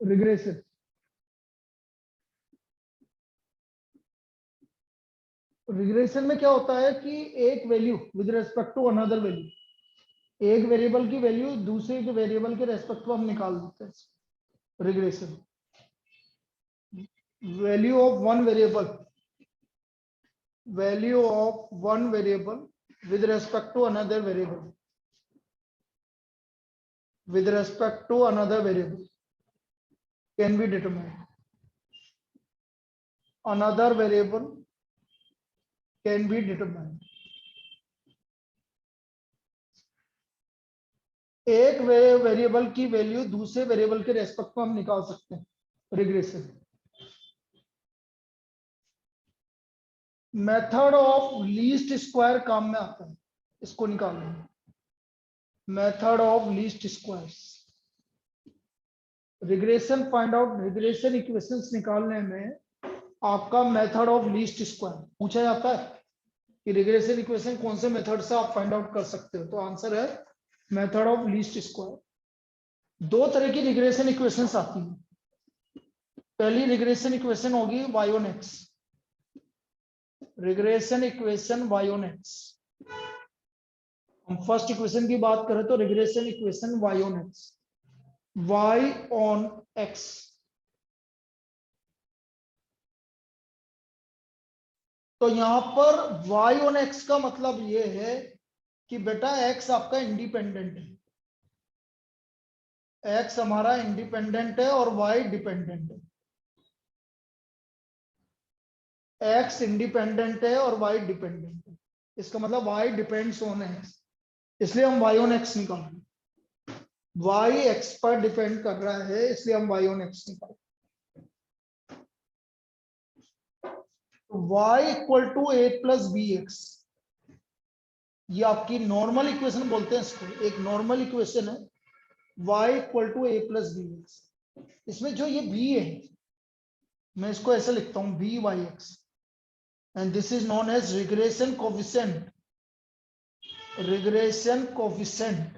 Regression. Regression में क्या होता है कि एक value with respect to another value, एक वेरिएबल की वैल्यू दूसरे के वेरिएबल के रेस्पेक्ट में हम निकाल देते हैं। Regression, value of one variable, value of one variable with respect to another variable, with respect to another variable can be determined, another variable can be determined। एक वेरिएबल की वैल्यू दूसरे variable के respect में हम निकाल सकते हैं। Regression, method of least square काम में आता है, इसको निकालना है। Method of least squares, regression find out, regression equations निकालने में आपका मेथड ऑफ लीस्ट स्क्वायर पूछा जाता है कि रिग्रेशन इक्वेशन कौन से मेथड से आप फाइंड आउट कर सकते हो, तो आंसर है मेथड ऑफ लीस्ट स्क्वायर। दो तरह की रिग्रेशन इक्वेशंस आती हैं। पहली रिग्रेशन इक्वेशन होगी y on x, regression equation y on x। हम फर्स्ट इक्वेशन की बात करें तो regression equation y on x, y on x। तो यहां पर y on x का मतलब ये है कि बेटा x आपका इंडिपेंडेंट है, x हमारा इंडिपेंडेंट है और y डिपेंडेंट है। x इंडिपेंडेंट है और y डिपेंडेंट है, इसका मतलब y डिपेंड्स ऑन x, इसलिए हम y on x निकालेंगे। y x पर डिपेंड कर रहा है, इसलिए हम y on x निकालेंगे। y equal to A plus B X, ये आपकी नॉर्मल इक्वेशन बोलते हैं इसको, एक नॉर्मल इक्वेशन है y equal to A plus B X. इसमें जो ये b है मैं इसको ऐसे लिखता हूं B Y X, and this is known as regression coefficient, regression coefficient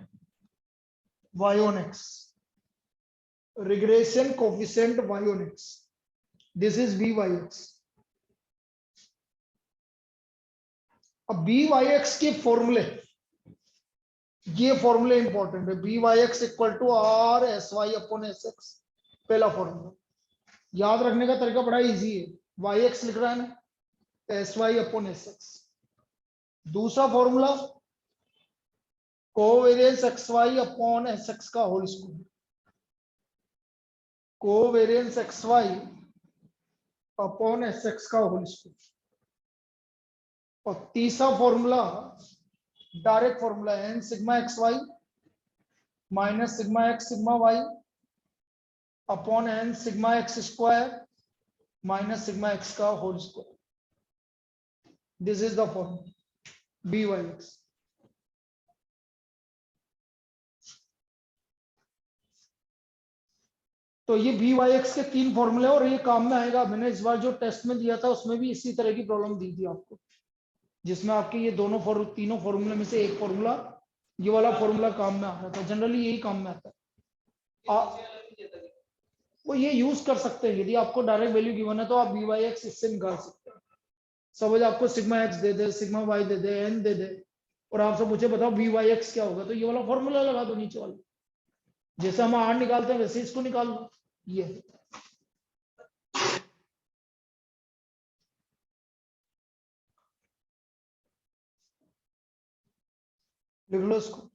y on x, regression coefficient y on x, this is B Y x. अब बी वाई एक्स के फॉर्मूले, ये फॉर्मूले इंपॉर्टेंट है। B Y X equal to R S Y upon S X, पहला formula याद रखने का तरीका बड़ा इजी है, वाई एक्स लिख रहा है ना, S Y upon S X. दूसरा formula covariance x Y upon S x का whole square, covariance x Y upon S x का होल स्क्वायर। और तीसरा फॉर्मूला डायरेक्ट फॉर्मूला है N sigma X Y minus sigma X sigma Y upon N sigma X square minus sigma X का whole square. This is the formula B Y X. तो ये B Y X के तीन फॉर्मूले और ये काम में आएगा। मैंने इस बार जो टेस्ट में दिया था उसमें भी इसी तरह की प्रॉब्लम दी थी आपको, जिसमें आपके ये दोनों तीनों फॉर्मूले में से एक फॉर्मूला, ये वाला फॉर्मूला काम में आ रहा था। जनरली यही काम में आता है, वो ये यूज कर सकते हैं। यदि आपको डायरेक्ट वैल्यू गिवन है तो आप बी वाई एक्स इससे निकाल सकते हैं। सपोज आपको सिग्मा एक्स दे दे, सिग्मा वाई दे दे, एन दे दे, और आपसे पूछे बताओ बी वाई एक्स क्या होगा, तो ये वाला फॉर्मूला लगा दो नीचे वाला, जैसे हम आर निकालते हैं वैसे इसको निकाल लो। ये लिख लो इसको।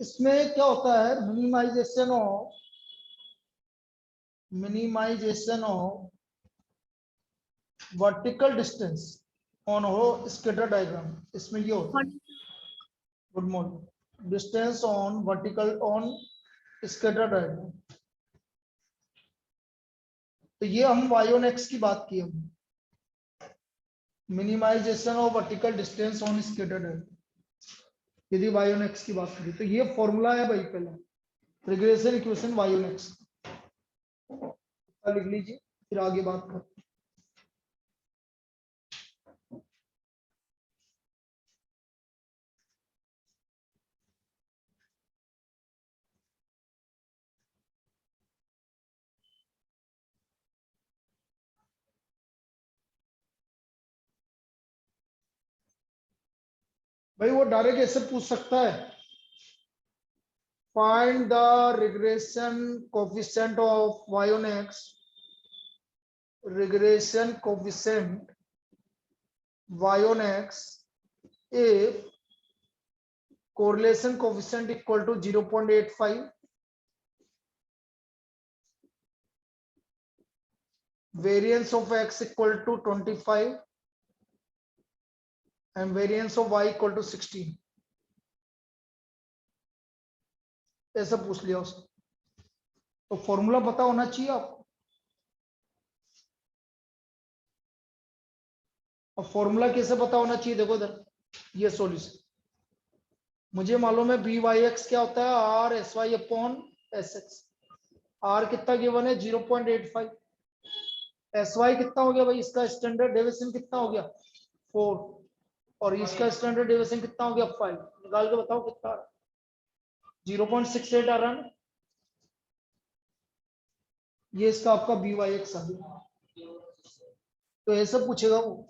इसमें क्या होता है, minimization of vertical distance on हो स्कैटर डायग्राम। इसमें ये होता है, good morning, distance on vertical on scatter diagram. तो ये हम y on x की बात की, हम minimization of vertical distance on scatter diagram, यदि y on x की बात करें तो ये फॉर्मूला है भाई पहला, regression equation y on x लिख लीजिए, फिर आगे बात करते हैं। भाई वो डायरेक्ट ऐसे पूछ सकता है, find the regression coefficient of y on x, regression coefficient y on x if correlation coefficient equal to 0.85, variance of x equal to 25 and variance of y equal to 16। ऐसा पूछ लिया उसने, तो फॉर्मूला पता होना चाहिए आपको। और फॉर्मूला कैसे पता होना चाहिए, देखो इधर ये सॉल्यूशन, मुझे मालूम है बी वाई एक्स क्या होता है, R S Y upon S x. Are कितना गिवन है 0.85, एस वाई कितना हो गया भाई, इसका स्टैंडर्ड डेविएशन कितना हो गया 4, और इसका स्टैंडर्ड डेविएशन कितना हो गया 5, निकाल के बताओ कितना 0.68 आ रहा है। ये इसका आपका बी वाई एक्स आ गया। तो ऐसा पूछेगा वो,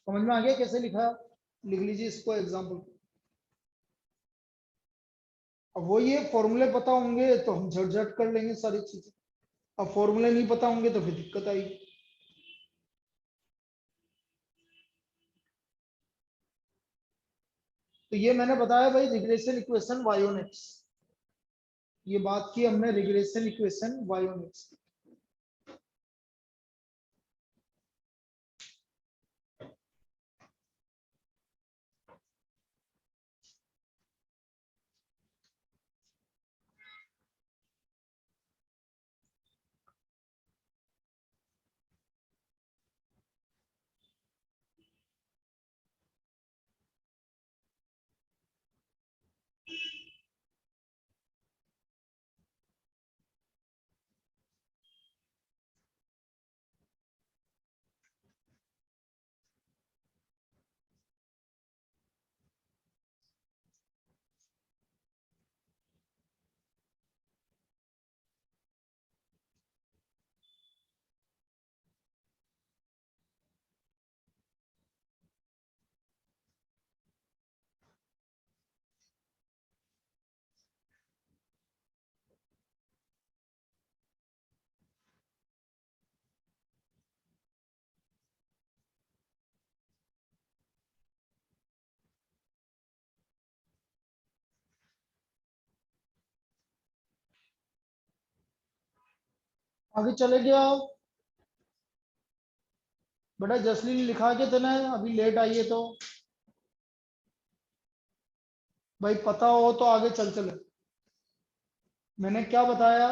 समझ में आ गया कैसे लिखा, लिख लीजिए इसको एग्जाम्पल। अब वो ये फॉर्मूले पता होंगे तो हम झट झट कर लेंगे सारी चीजें, अब फॉर्मूले नहीं पता होंगे तो फिर दिक्कत आएगी। तो ये मैंने बताया भाई regression equation y on x, ये बात की हमने regression equation y on x। आगे चले गया बेटा, जसलीन लिखा के तेने अभी लेट आई है तो भाई पता हो तो आगे चल चले। मैंने क्या बताया,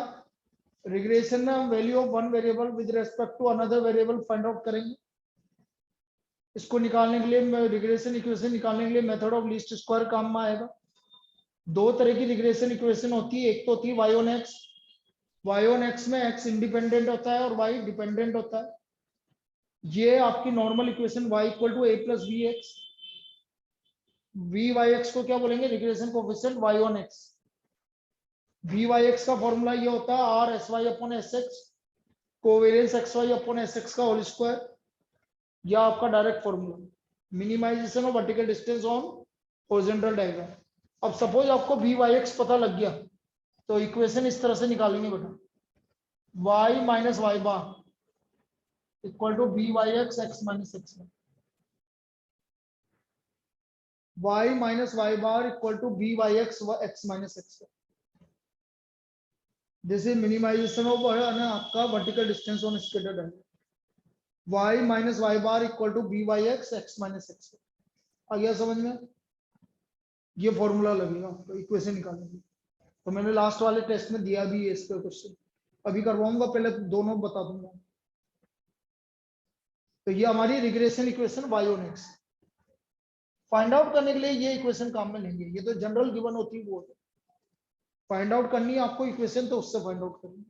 रिग्रेशन में हम value of one variable with respect to another variable find out करेंगे। इसको निकालने के लिए, रिग्रेशन इक्वेशन निकालने के लिए मेथड ऑफ लीस्ट स्क्वायर काम में आएगा। दो तरह की रिग्रेशन इक्वेशन होती है, एक तो होती है y on x, y on x में एक्स इंडिपेंडेंट होता है और वाई डिपेंडेंट होता है। ये आपकी normal equation y equal to A plus B x, b y x को क्या बोलेंगे, regression coefficient y on x. B y x का फॉर्मूला ये होता है R S Y upon S x, covariance x Y upon S x का whole square, या आपका direct formula minimisation of vertical distance on horizontal diagram. अब suppose आपको we y x पता लग गया, तो इक्वेशन इस तरह से निकालेंगे बेटा, y minus Y bar equal to B Y X X minus X, y minus Y bar equal to B Y X X minus X. This is minimization of आपका vertical distance on scattered diagram, y minus Y bar equal to B Y X X minus X. आ गया समझ में, ये formula लगेगा आपको equation निकालने के लिए। तो मैंने लास्ट वाले टेस्ट में दिया भी है इसका क्वेश्चन, अभी करवाऊंगा, पहले दोनों बता दूंगा। तो ये हमारी regression equation y on x, find out करने के लिए ये इक्वेशन काम में लेंगे। ये तो जनरल गिवन होती है, वो फाइंड आउट करनी है आपको इक्वेशन, तो उससे फाइंड आउट करनी।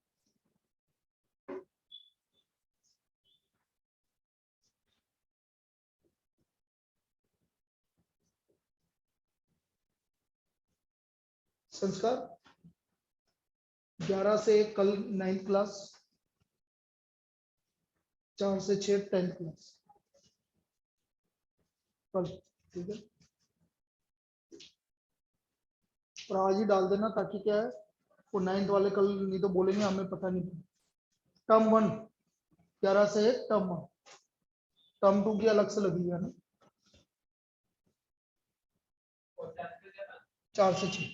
संस्कार 11 से 1 कल 9th क्लास, 4 से 6 10th क्लास कल। ठीक है, और आज ही डाल देना ताकि क्या है वो 9th वाले कल नहीं तो बोलेंगे हमें पता नहीं। टर्म 1 11 से 1, टर्म 1, टर्म 2 की अलग से लगी है ना, 4 से 6।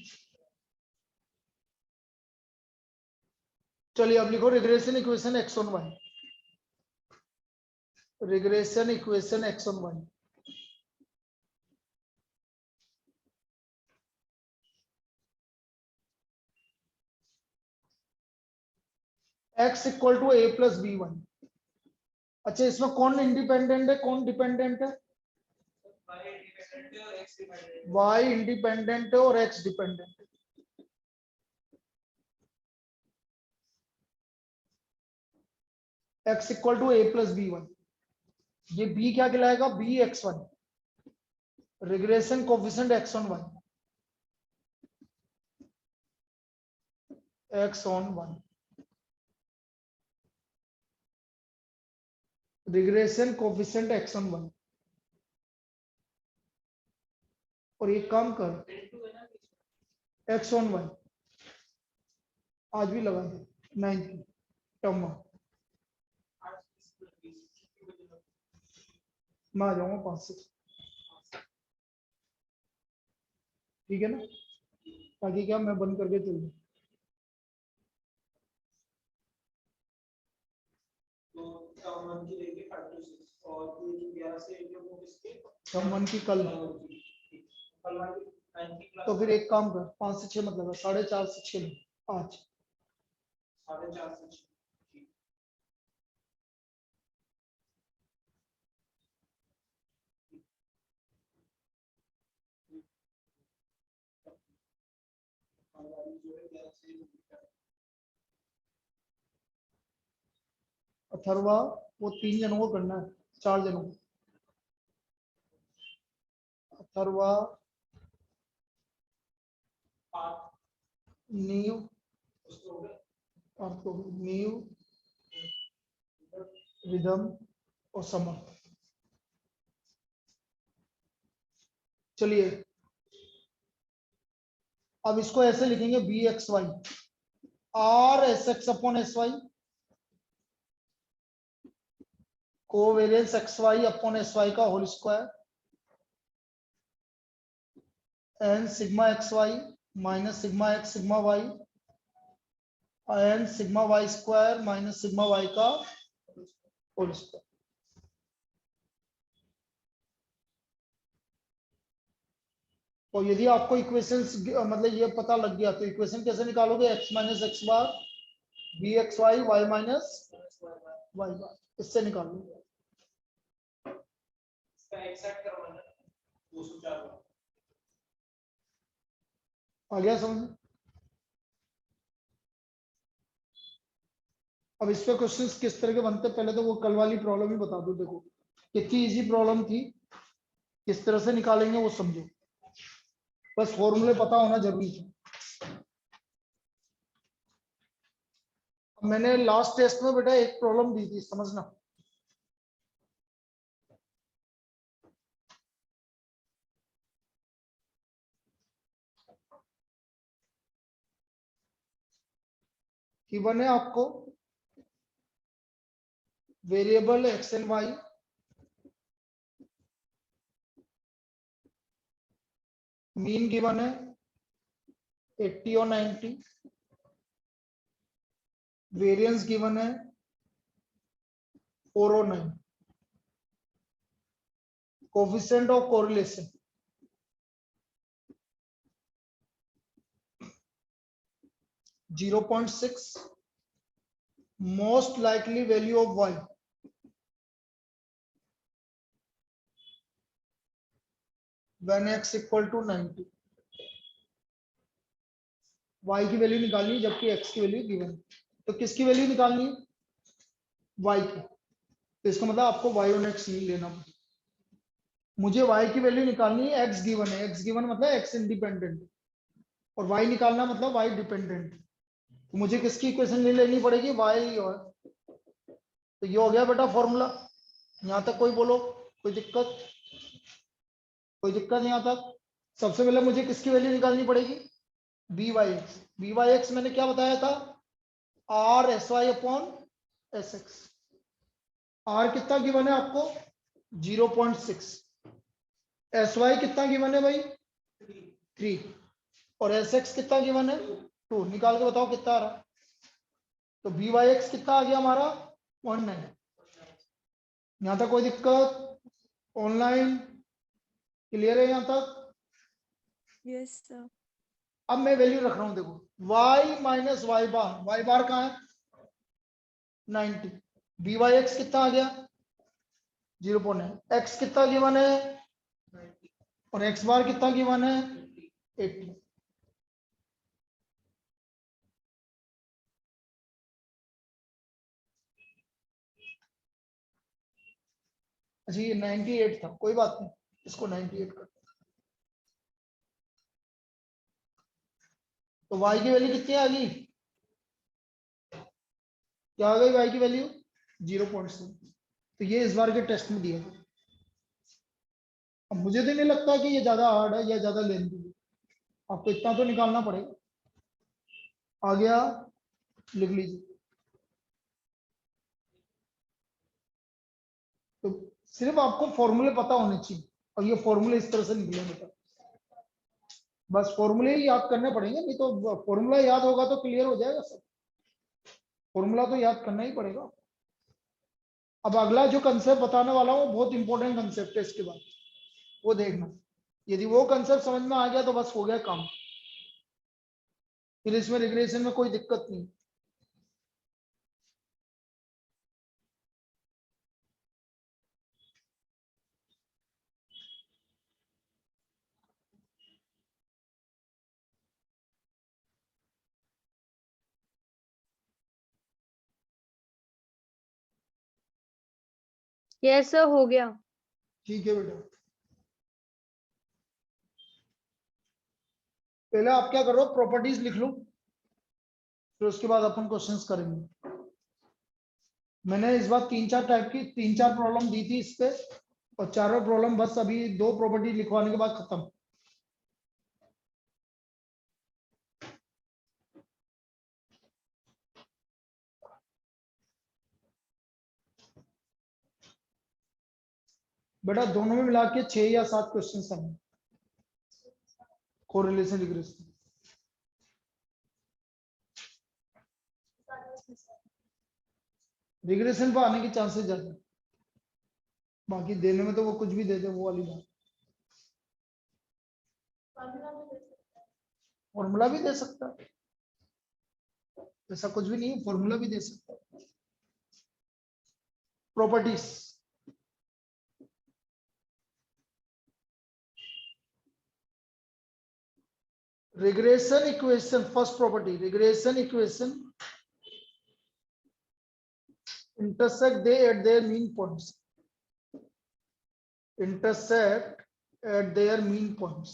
चलिए अब लिखो regression equation x on y, regression equation x on y। x equal to a plus b one. अच्छा इसमें कौन इंडिपेंडेंट है कौन डिपेंडेंट है? y इंडिपेंडेंट है और x डिपेंडेंट है। x equal to a plus b one, ये b क्या कहलाएगा? b x1, regression coefficient x on y, x on y, regression coefficient x on y। और एक काम कर x ऑन y आज भी लगा दे 9th की टर्म 1, मैं आ जाऊंगा 5 से, ठीक है ना, ताकि क्या मैं बंद करके चल जाऊं। टर्म 1 की कल, तो फिर एक काम कर 5 से 6 मत लगा, 4:30 से 6 आज। 4:30 से 6 अथर्वा वो 3 जनों को करना है, 4 जनों को। अथर्वा, नीव, आपको नीव, रिदम और समर्थ। चलिए अब इसको ऐसे लिखेंगे B x Y R S X upon S Y, covariance x Y upon S Y का whole square, N sigma X Y minus sigma X sigma Y, N sigma Y square minus sigma Y का whole square. और यदि आपको equations मतलब ये पता लग गया तो इक्वेशन कैसे निकालोगे? X minus X bar B x Y Y minus Y bar, इससे निकालोगे। आ गया समझ? अब इस पे क्वेश्चंस किस तरह के बनते हैं, पहले तो वो कल वाली प्रॉब्लम ही बता दो। देखो कितनी इजी प्रॉब्लम थी, किस तरह से निकालेंगे वो समझो, बस फॉर्मूले पता होना जरूरी है। मैंने लास्ट टेस्ट में बेटा एक प्रॉब्लम दी थी, समझना। गिवन है आपको variable x and y, mean given है 80 और 90, वेरिएंस गिवन है 4 और 9, coefficient of correlation 0.6, most likely value of y when x equal to 90। y की वैल्यू निकालनी जबकि x की वैल्यू गिवन। तो किसकी वैल्यू निकालनी? y की। तो इसका मतलब आपको y और x नहीं लेना, मुझे y की वैल्यू निकालनी है, x गिवन है, x गिवन मतलब x इंडिपेंडेंट, और y निकालना मतलब y डिपेंडेंट। तो मुझे किसकी इक्वेशन नहीं लेनी पड़ेगी? y। और तो ये हो गया बेटा फॉर्मूला। यहां तक कोई बोलो, कोई दिक्कत? कोई दिक्कत नहीं आता। सबसे पहले मुझे किसकी वैल्यू निकालनी पड़ेगी, b Y x. B Y x मैंने क्या बताया था, r S Y upon S x. Are कितना गिवन है आपको 0.6, एस वाई कितना गिवन है भाई 3, और एस एक्स कितना गिवन है 2। निकाल के बताओ कितना आ रहा। तो बी वाई एक्स कितना आ गया हमारा 0.9। यहां तक कोई दिक्कत, ऑनलाइन क्लियर है यहां तक? Yes sir. अब मैं वैल्यू रख रहा हूं, देखो y माइनस वाई बार कहाँ है 90। बी वाई एक्स कितना आ गया 0.9, x कितना गिवन है और x बार कितना गिवन है 80। अच्छा ये 98 था, कोई बात नहीं, इसको 98 कर। तो y की वैल्यू कितनी आ गई, क्या आ गई y की वैल्यू 0.7। तो ये इस बार के टेस्ट में दिया था। अब मुझे तो नहीं लगता कि ये ज्यादा हार्ड है या ज्यादा लेंथी है, आपको इतना तो निकालना पड़ेगा। आ गया, लिख लीजिए। तो सिर्फ आपको फॉर्मूले पता होने चाहिए, और ये फॉर्मूले इस तरह से निकलेंगे बेटा, बस फॉर्मूले ही याद करने पड़ेंगे, नहीं तो फॉर्मूला याद होगा तो क्लियर हो जाएगा सब। फॉर्मूला तो याद करना ही पड़ेगा। अब अगला जो कंसेप्ट बताने वाला हूँ बहुत इंपॉर्टेंट कंसेप्ट है, इसके बाद वो देखना। यदि वो कंसेप्ट समझ में आ गया तो बस हो गया काम, फिर इसमें रिग्रेशन में कोई दिक्कत नहीं। यस सर हो गया। ठीक है बेटा, पहले आप क्या करो प्रॉपर्टीज लिख लो, फिर उसके बाद अपन क्वेश्चंस करेंगे। मैंने इस बार 3-4 टाइप की 3-4 प्रॉब्लम दी थी इस पे, और चारों प्रॉब्लम बस अभी 2 प्रॉपर्टी लिखवाने के बाद खत्म। बेटा दोनों में मिला के 6 या 7 क्वेश्चन हैं, कोरिलेशन रिग्रेशन। रिग्रेशन पर आने के चांसेस ज्यादा, बाकी देने में तो वो कुछ भी दे दे, वो वाली बात। फॉर्मूला भी दे सकता है, ऐसा कुछ भी नहीं है, फॉर्मूला भी दे सकता है। Properties, regression equation, first property, regression equation intersect they at their mean points, intersect at their mean points।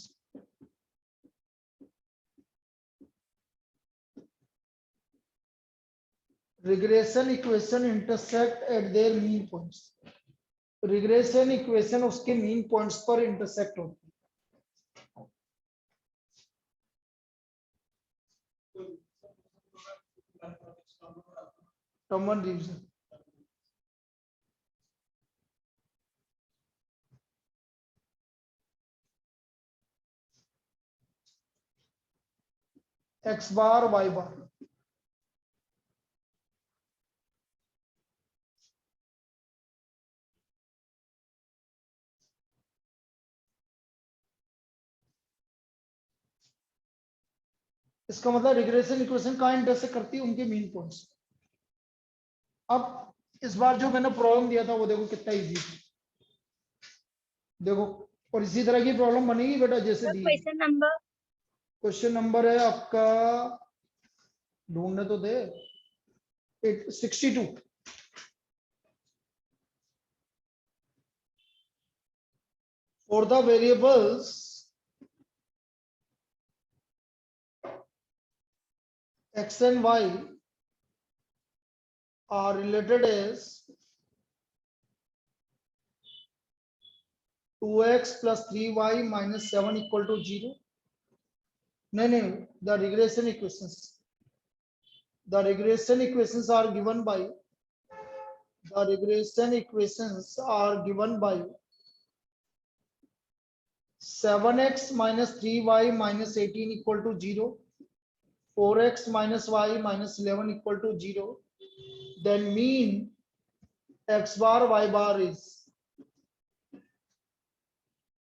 Regression equation intersect at their mean points, regression equation उसके मीन पॉइंट्स पर इंटरसेक्ट होती है। Term one revision, x बार Y बार, इसका मतलब regression equation कहाँ intersect करती है, उनके मीन पॉइंट्स। अब इस बार जो मैंने प्रॉब्लम दिया था वो देखो कितना इजी था, देखो। और इसी तरह की प्रॉब्लम बनेगी बेटा जैसे दी। क्वेश्चन नंबर क्वेश्चन नंबर है आपका, ढूंढने तो दे, 62। For the variables x and y are related as 2x plus 3y minus 7 equal to 0. No, the regression equations. The regression equations are given by 7x minus 3y minus 18 equal to 0, 4x minus y minus 11 equal to 0. Then mean x bar y bar is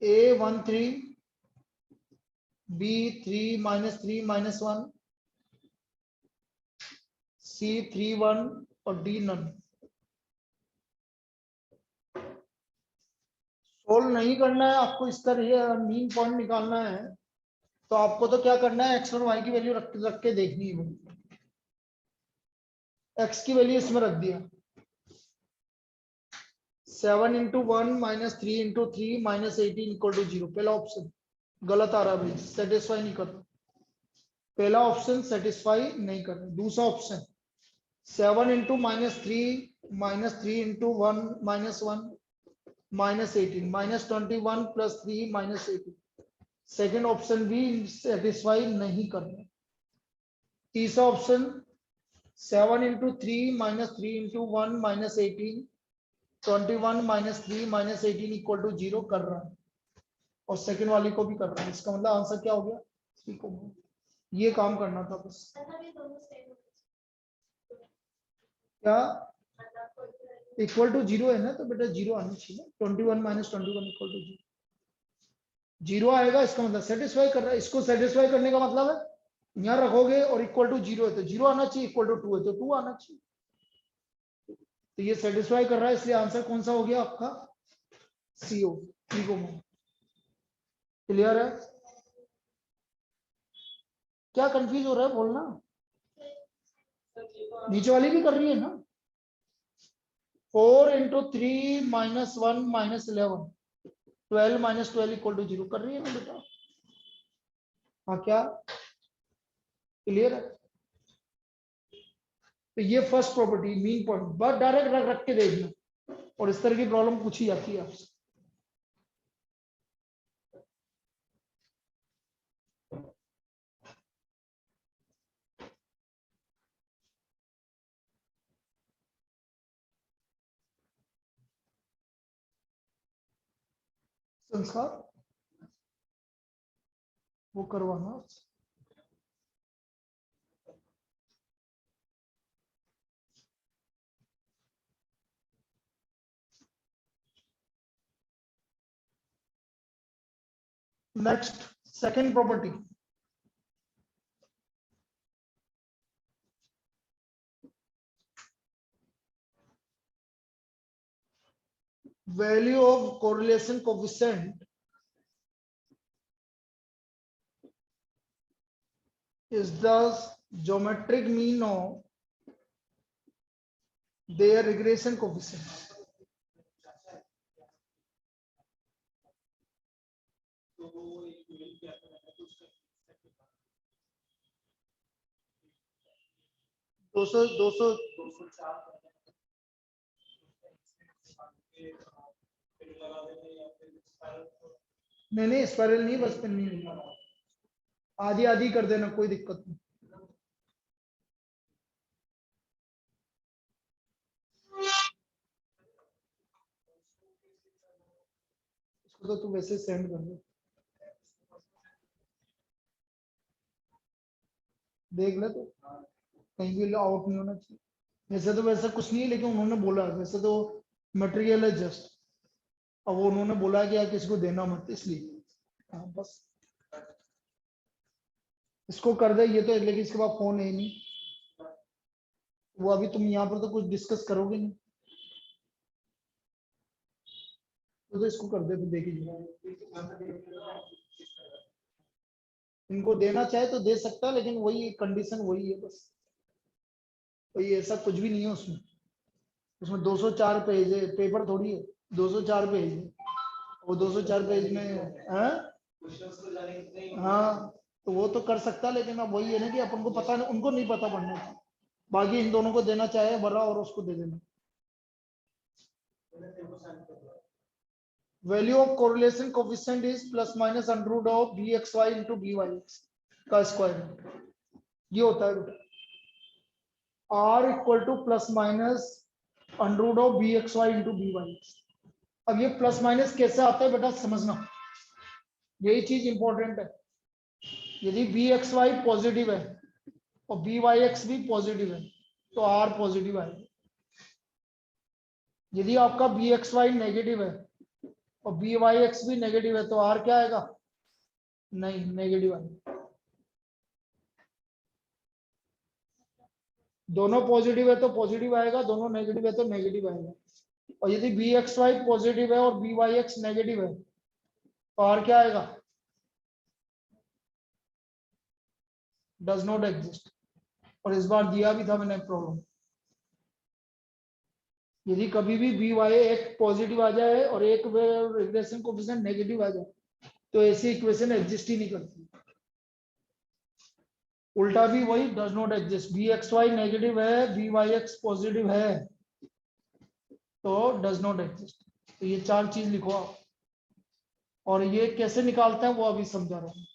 a 1 3, b 3 minus 1, c 3 1 और d none. Solve नहीं करना है आपको, इस तरह mean point निकालना है तो आपको तो क्या करना है, एक्स और वाई की वैल्यू रख के देखनी है। एक्स की वैल्यू इसमें रख दिया, 7 into 1 minus 3 into 3 minus 18 equal to 0. पहला ऑप्शन गलत आ रहा है, सेटिस्फाई नहीं कर रहा। पहला ऑप्शन सेटिस्फाई नहीं कर रहा। दूसरा option 7 into minus 3 into 1 minus 1 minus 18 minus 21 plus 3 minus 18. Second option भी सेटिस्फाई नहीं कर रहा। तीसरा option 7 into 3 minus 3 into 1 minus 18 21 minus 3 minus 18 equal to 0 कर रहा है, और सेकेंड वाली को भी कर रहा है। इसका मतलब आंसर क्या हो गया, सी को। ये काम करना था बस। क्या इक्वल टू 0 है ना, तो बेटा 0 आनी चाहिए। 21 minus 21 इक्वल टू 0, 0 आएगा। इसका मतलब सेटिस्फाई कर रहा है। इसको सेटिस्फाई करने का मतलब है यहाँ रखोगे और इक्वल टू 0 है तो 0 आना चाहिए, इक्वल टू 2 है तो 2 आना चाहिए। तो ये सेटिस्फाई कर रहा है, इसलिए आंसर कौन सा हो गया आपका, सी हो। क्लियर है? क्या कंफ्यूज हो रहा है बोलना। नीचे वाली भी कर रही है ना। 4 into 3 minus 1 minus 11 12 minus 12 equal to 0 कर रही है ना बेटा। हाँ क्या क्लियर है? तो ये फर्स्ट प्रॉपर्टी मीन पॉइंट, बस डायरेक्ट रख के देखना, और इस तरह की प्रॉब्लम पूछी जाती है आपसे। संस्कार वो करवाना। Next second property, value of correlation coefficient is the geometric mean of their regression coefficient. दो सौ नहीं स्पाइरल नहीं, बस पेन नहीं, आधी आधी कर देना, कोई दिक्कत नहीं। इसको तो तू वैसे सेंड कर दे, देख ले तो कहीं भी आउट नहीं होना चाहिए। वैसे तो वैसा कुछ नहीं है, लेकिन उन्होंने बोला वैसे तो मटेरियल है जस्ट, अब वो उन्होंने बोला कि यार किसी को देना मत, इसलिए हाँ बस इसको कर दे ये तो। लेकिन इसके बाद फोन है नहीं, वो अभी तुम यहाँ पर तो कुछ डिस्कस करोगे नहीं, तो इसको कर दे, फिर देखिए। इनको देना चाहे तो दे सकता है, लेकिन वही कंडीशन वही है बस, कोई ऐसा कुछ भी नहीं है उसमें। उसमें 204 पेज है, पेपर थोड़ी है, 204 पेज है, वो 204 पेज में है। हाँ तो वो तो कर सकता, लेकिन अब वही है ना कि अपन को पता नहीं, उनको नहीं पता पढ़ना चाहिए। बाकी इन दोनों को देना चाहे बड़ा और उसको दे देना। Value of correlation coefficient is plus minus under root of b x y into b Y x का स्क्वायर। ये होता है बेटा r equal to plus minus under root of b x y into b Y x. अब ये plus minus कैसे आता है बेटा समझना, यही चीज इंपॉर्टेंट है। यदि बी एक्स वाई पॉजिटिव है और बी वाई एक्स भी पॉजिटिव है तो आर पॉजिटिव आएगा। यदि आपका बी एक्स वाई नेगेटिव है और बी वाई एक्स भी नेगेटिव है तो आर क्या आएगा, नहीं नेगेटिव आएगा। दोनों पॉजिटिव है तो पॉजिटिव आएगा, दोनों नेगेटिव है तो नेगेटिव आएगा। और यदि बी एक्स वाई पॉजिटिव है और बी वाई एक्स नेगेटिव है तो आर क्या आएगा, डज नॉट एग्जिस्ट। और इस बार दिया भी था मैंने प्रॉब्लम, यदि कभी भी बी वाई एक पॉजिटिव आ जाए और एक रिग्रेशन कोएफिशिएंट नेगेटिव आ जाए तो ऐसी इक्वेशन एग्जिस्ट ही नहीं करती। उल्टा भी वही, does not exist. B x y negative है, बी वाई एक्स पॉजिटिव है तो डज नॉट एग्जिस्ट। तो ये चार चीज लिखो आप, और ये कैसे निकालते हैं वो अभी समझा रहा हूं।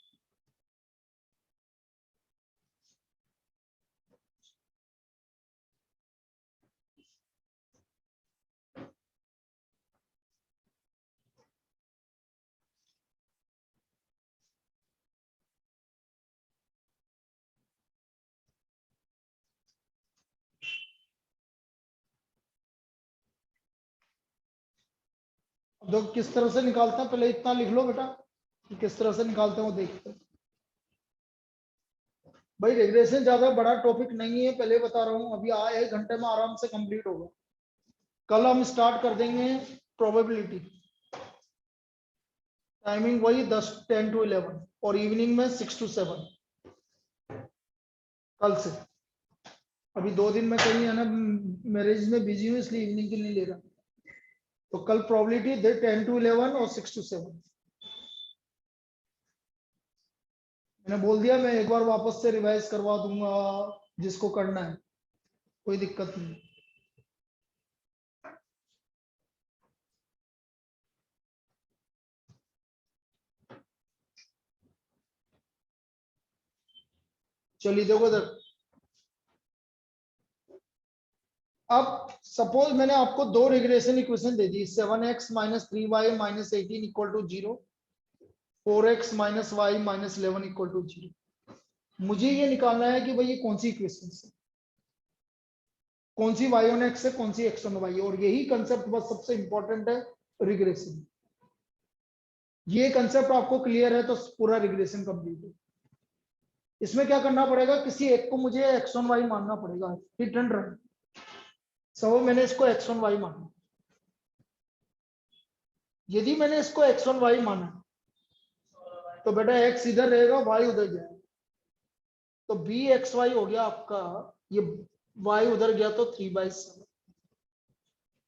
देखो किस तरह से निकालते हैं, पहले इतना लिख लो बेटा कि किस तरह से निकालते हैं वो देखते हैं। भाई रेग्रेशन ज्यादा बड़ा टॉपिक नहीं है, पहले बता रहा हूँ, अभी आए 1 घंटे में आराम से कंप्लीट होगा। कल हम स्टार्ट कर देंगे प्रोबेबिलिटी, टाइमिंग वही 10 to 11 और इवनिंग में 6 to 7 कल से। अभी 2 दिन में कहीं है ना मैरिज में बिजी हूँ इसलिए इवनिंग के लिए ले रहा हूँ। तो कल प्रोबेबिलिटी 10 to 11 और 6 to 7 मैंने बोल दिया, मैं एक बार वापस से रिवाइज करवा दूंगा जिसको करना है, कोई दिक्कत नहीं। चलिए देखो इधर, अब सपोज मैंने आपको दो रिग्रेशन इक्वेशन दे दी, 7x minus 3y minus 18 equal to 0, 4x minus y minus 11 equal to 0। मुझे ये निकालना है कि भाई ये कौन सी इक्वेशन है, कौन सी y ऑन x है, कौन सी x ऑन y। और यही कंसेप्ट बस सबसे इंपॉर्टेंट है रिग्रेशन। ये कंसेप्ट आपको क्लियर है तो पूरा रिग्रेशन कंप्लीट है। इसमें क्या करना पड़ेगा, किसी एक को मुझे x ऑन y मानना पड़ेगा, हिट एंड रन। सब मैंने इसको x ऑन y माना, यदि मैंने इसको x ऑन y माना तो बेटा x इधर रहेगा, y उधर जाएगा, तो बी एक्स वाई हो गया आपका, ये y उधर गया तो 3/7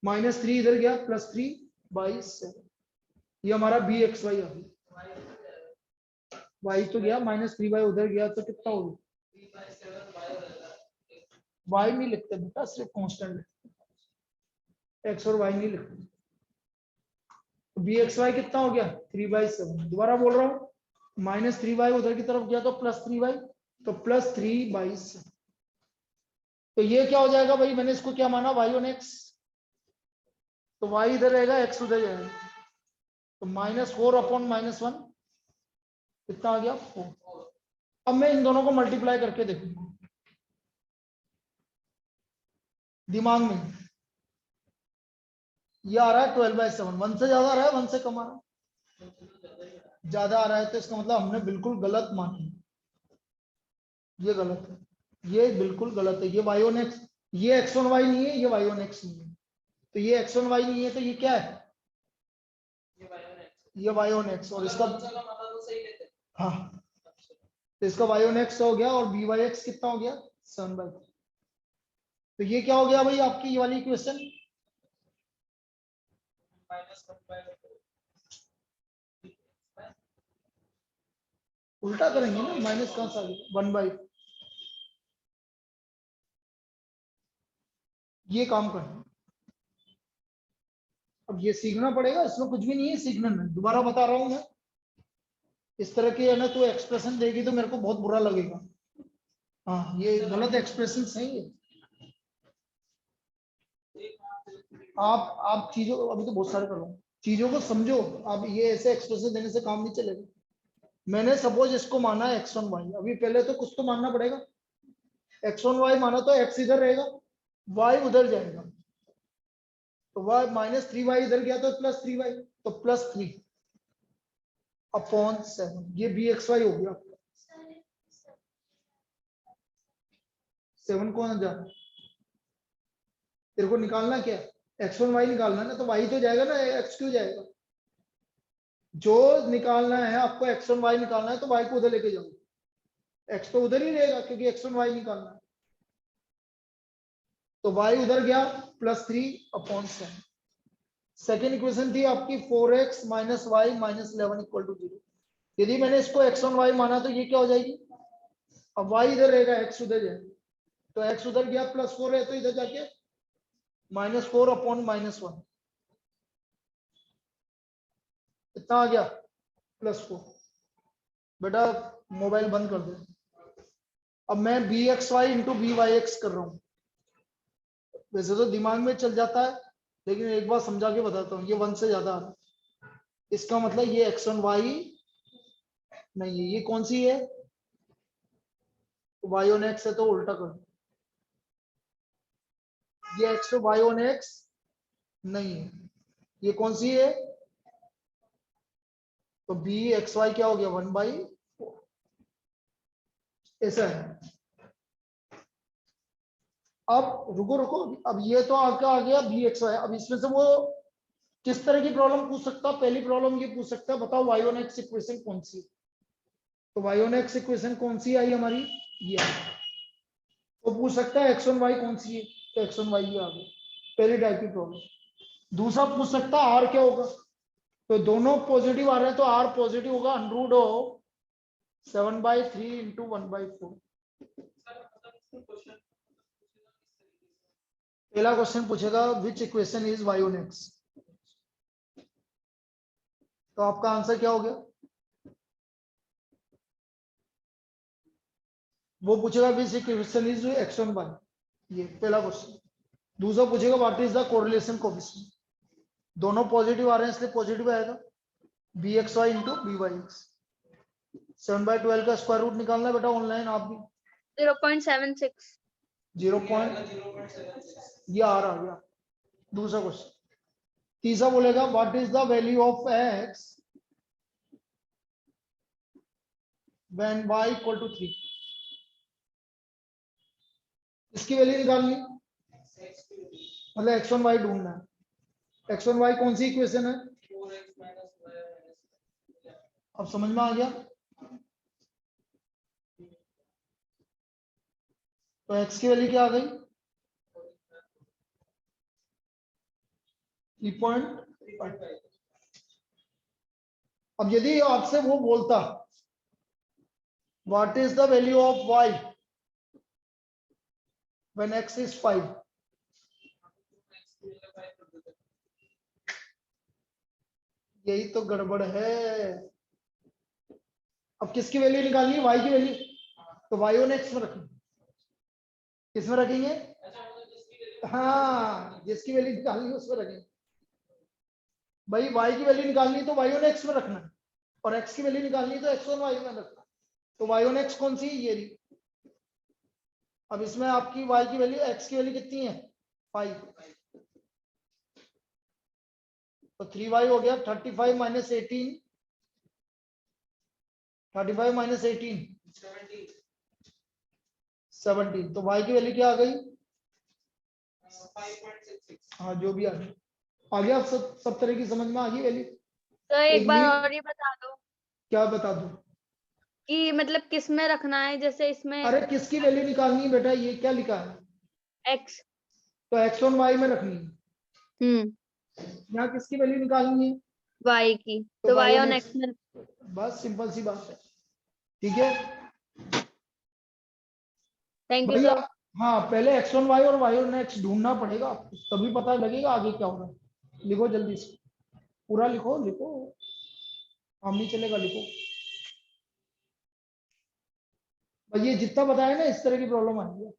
माइनस 3 इधर गया प्लस 3/7, ये हमारा बी एक्स वाई आ गया। y तो गया माइनस 3y उधर गया तो कितना हो गया, y नहीं लिखते बेटा, सिर्फ कांस्टेंट लिखते, x और y नहीं लिखते। तो बी एक्स वाई कितना हो गया 3/7। दोबारा बोल रहा हूँ, माइनस 3y उधर की तरफ गया तो प्लस 3y, तो प्लस 3/7। तो ये क्या हो जाएगा भाई, मैंने इसको क्या माना, y ऑन x, तो y इधर रहेगा x उधर जाएगा, तो -4 अपॉन -1 कितना आ गया 4। अब मैं इन दोनों को मल्टीप्लाई करके देखूंगा दिमाग में, ये आ रहा है 12/7, 1 से ज्यादा आ रहा है 1 से कम आ रहा है, ज्यादा आ रहा है तो इसका मतलब हमने बिल्कुल गलत माना, ये गलत है, ये बिल्कुल गलत है। ये y ऑन x, ये x ऑन y नहीं है, ये y ऑन x नहीं है, तो ये x ऑन y नहीं है तो ये क्या है, ये y ऑन x। और इसका हाँ, तो इसका y ऑन x हो गया और बी वाई एक्स कितना हो गया 7/3। तो ये क्या हो गया भाई आपकी ये वाली इक्वेशन, उल्टा करेंगे ना, माइनस कहां से आ गया 1/, ये काम करना। अब ये सीखना पड़ेगा, इसमें कुछ भी नहीं है सीखने में, दोबारा बता रहा हूं मैं। इस तरह की है ना तो एक्सप्रेशन देगी तो मेरे को बहुत बुरा लगेगा। हाँ ये गलत एक्सप्रेशन सही है। आप चीजों, अभी तो बहुत सारे कर रहा हूँ, चीजों को समझो। अब ये ऐसे एक्सप्रेशन देने से काम नहीं चलेगा। मैंने सपोज इसको माना x1 y, अभी पहले तो कुछ तो मानना पड़ेगा। x1 y माना तो x इधर रहेगा, y उधर जाएगा, तो y -3y इधर गया तो +3y, तो +3 अपॉन 7, ये bxy हो गया। 7 कौन जा, तेरे को निकालना क्या है, x1 y निकालना है ना, तो y तो जाएगा ना, x क्यों जाएगा। जो निकालना है आपको x1 y निकालना है तो y को उधर लेके जाओ, x तो उधर ही रहेगा क्योंकि x1 y निकालना है। तो y उधर गया +3 अपॉन 7। सेकेंड इक्वेशन थी आपकी 4x - y - 11 = 0। यदि मैंने इसको x1 y माना तो ये क्या हो जाएगी, अब y इधर रहेगा, x उधर जाएगा, तो x उधर गया +4 है तो इधर जाके -4 अपॉन -1, कितना आ गया +4। बेटा मोबाइल बंद कर दे। अब मैं bxy इंटू byx कर रहा हूँ, वैसे तो दिमाग में चल जाता है लेकिन एक बार समझा के बताता हूँ, ये 1 से ज्यादा आ रहा है, इसका मतलब ये x1 y नहीं है, ये कौन सी है, y on x है तो उल्टा कर, ये x तो y on x नहीं है, ये कौन सी है, तो bxy क्या हो गया 1/4, ऐसा है। अब रुको रुको, अब ये तो आपका आ गया bxy, अब इसमें से वो किस तरह की प्रॉब्लम पूछ सकता है, पहली प्रॉब्लम ये पूछ सकता है बताओ y on x इक्वेशन कौन सी है, तो y on x इक्वेशन कौन सी आई हमारी, ये तो पूछ सकता है x1 y कौन सी है, तो x1 y ये आ गई, पहली टाइप की प्रॉब्लम। दूसरा पूछ सकता है r क्या होगा, तो दोनों पॉजिटिव आ रहे हैं तो r पॉजिटिव होगा, √7/3 × 1/4। पहला क्वेश्चन पूछेगा विच equation is y on x, तो आपका आंसर क्या हो गया, वो पूछेगा विच इक्वेशन इज x1 y, ये पहला क्वेश्चन। दूसरा पूछेगा what is the correlation coefficient, दोनों पॉजिटिव आ रहे हैं इसलिए पॉजिटिव आएगा, bxy इंटू byx। 7/12 का स्क्वायर रूट निकालना है बेटा, ऑनलाइन आप भी 0.76। 0. ये आ गया दूसरा क्वेश्चन। तीसरा बोलेगा what is the value of x when y = 3, इसकी वैल्यू निकालनी, मतलब x1 y ढूंढना है। x1 y कौन सी इक्वेशन है, अब समझ में आ गया, तो x की वैल्यू क्या आ गई 3.5। अब यदि आपसे वो बोलता what is the value of y when x is 5, यही तो गड़बड़ है। अब किसकी वैल्यू निकालनी है, y की वैल्यू, तो y on x में रखेंगे, किसमें रखेंगे, हाँ जिसकी वैल्यू निकालनी है उसमें रखेंगे। भाई y की वैल्यू निकालनी है तो y on x में रखना है, और x की वैल्यू निकालनी है तो x on y में रखना है, तो y on x कौन सी है, ये रही। अब इसमें आपकी y की वैल्यू, x की वैल्यू कितनी है 5, तो 3y हो गया 35 - 18, 35 - 18 17, तो y की वैल्यू क्या आ गई 5.66। हाँ जो भी आ गया, सब तरह की समझ में आ गई वैल्यू। तो एक बार मिनट, और ये बता दो क्या बता दूं, कि मतलब किस में रखना है, जैसे इसमें अरे किसकी वैल्यू निकालनी है बेटा, ये क्या लिखा है, x। तो x on y में रखनी है, यहाँ किसकी वैल्यू निकालनी है, y की, तो तो y y on on x, x में। बस सिंपल सी बात है, ठीक है थैंक यू भैया। सर। हाँ पहले x on y और y on x ढूंढना पड़ेगा आपको, तभी पता लगेगा आगे क्या होगा। लिखो जल्दी से, पूरा लिखो लिखो, काम नहीं चलेगा, लिखो भाई। ये जितना बताया ना इस तरह की प्रॉब्लम आएगी।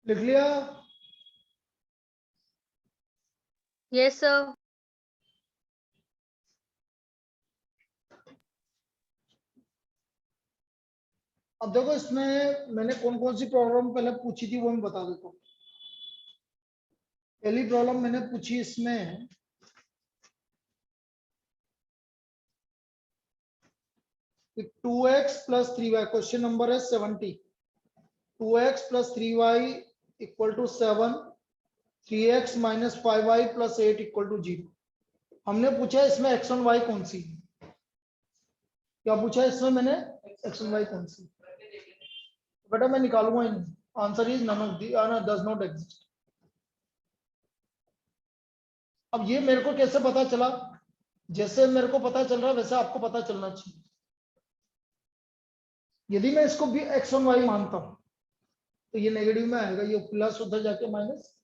लिख लिया? Yes sir. अब देखो इसमें मैंने कौन कौन सी प्रॉब्लम पहले पूछी थी वो मैं बता देता हूँ। पहली प्रॉब्लम मैंने पूछी इसमें 2x plus 3y, question number है 70। 2x plus 3y equal to 7, 3x minus 5y plus 8 equal to 0। हमने पूछा इसमें x और y कौन सी, क्या पूछा इसमें मैंने, x और y कौन सी। बेटा मैं निकालूंगा ही नहीं, answer is none of the does not exist. अब ये मेरे को कैसे पता चला, जैसे मेरे को पता चल रहा है वैसे आपको पता चलना चाहिए। यदि मैं इसको भी x और y मानता हूं तो ये नेगेटिव में आएगा, ये प्लस उधर जाके माइनस